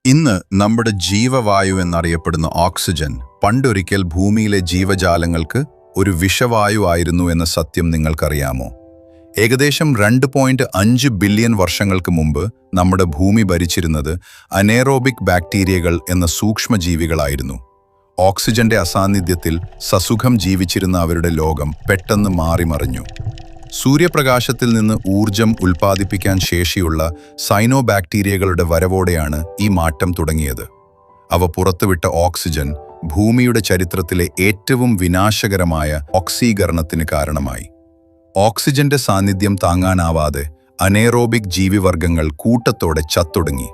ഇന്ന് നമ്മുടെ ജീവവായു എന്നറിയപ്പെടുന്ന ഓക്സിജൻ പണ്ടൊരിക്കൽ ഭൂമിയിലെ ജീവജാലങ്ങൾക്ക് ഒരു വിഷവായു ആയിരുന്നു എന്ന സത്യം നിങ്ങൾക്കറിയാമോ? ഏകദേശം 2.5 ബില്യൺ വർഷങ്ങൾക്ക് മുമ്പ് നമ്മുടെ ഭൂമി ഭരിച്ചിരുന്നത് അനേറോബിക് ബാക്ടീരിയകൾ എന്ന സൂക്ഷ്മജീവികളായിരുന്നു. ഓക്സിജന്റെ അസാന്നിധ്യത്തിൽ സസുഖം ജീവിച്ചിരുന്ന അവരുടെ ലോകം പെട്ടെന്ന് മാറിമറിഞ്ഞു. സൂര്യപ്രകാശത്തിൽ നിന്ന് ഊർജം ഉൽപ്പാദിപ്പിക്കാൻ ശേഷിയുള്ള സൈനോബാക്ടീരിയകളുടെ വരവോടെയാണ് ഈ മാറ്റം തുടങ്ങിയത്. അവ പുറത്തുവിട്ട ഓക്സിജൻ ഭൂമിയുടെ ചരിത്രത്തിലെ ഏറ്റവും വിനാശകരമായ ഓക്സീകരണത്തിന് കാരണമായി. ഓക്സിജന്റെ സാന്നിധ്യം താങ്ങാനാവാതെ അനേറോബിക് ജീവിവർഗങ്ങൾ കൂട്ടത്തോടെ ചത്തൊടുങ്ങി.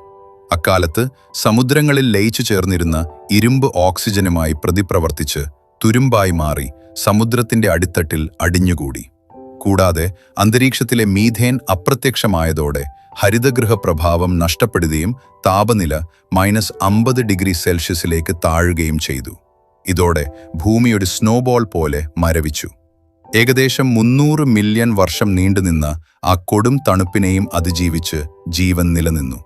അക്കാലത്ത് സമുദ്രങ്ങളിൽ ലയിച്ചു ചേർന്നിരുന്ന ഇരുമ്പ് ഓക്സിജനുമായി പ്രതിപ്രവർത്തിച്ച് തുരുമ്പായി മാറി സമുദ്രത്തിന്റെ അടിത്തട്ടിൽ അടിഞ്ഞുകൂടി. കൂടാതെ അന്തരീക്ഷത്തിലെ മീഥേൻ അപ്രത്യക്ഷമായതോടെ ഹരിതഗൃഹ പ്രഭാവം നഷ്ടപ്പെടുകയും താപനില -50°C താഴുകയും ചെയ്തു. ഇതോടെ ഭൂമി ഒരു സ്നോബോൾ പോലെ മരവിച്ചു. ഏകദേശം 300 മില്യൺ വർഷം നീണ്ടുനിന്ന ആ കൊടും തണുപ്പിനെയും അതിജീവിച്ച് ജീവൻ നിലനിന്നു.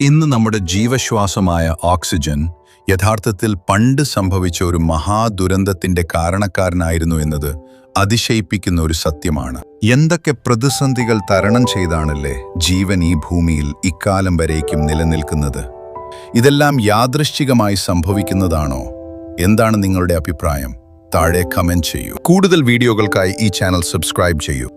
ഇന്ന് നമ്മുടെ ജീവശ്വാസമായ ഓക്സിജൻ യഥാർത്ഥത്തിൽ പണ്ട് സംഭവിച്ച ഒരു മഹാദുരന്തത്തിന്റെ കാരണക്കാരനായിരുന്നു എന്നത് അതിശയിപ്പിക്കുന്ന ഒരു സത്യമാണ്. എന്തൊക്കെ പ്രതിസന്ധികൾ തരണം ചെയ്താണല്ലേ ജീവൻ ഈ ഭൂമിയിൽ ഇക്കാലം വരേക്കും നിലനിൽക്കുന്നത്? ഇതെല്ലാം യാദൃശ്ചികമായി സംഭവിക്കുന്നതാണോ? എന്താണ് നിങ്ങളുടെ അഭിപ്രായം? താഴെ കമന്റ് ചെയ്യൂ. കൂടുതൽ വീഡിയോകൾക്കായി ഈ ചാനൽ സബ്സ്ക്രൈബ് ചെയ്യൂ.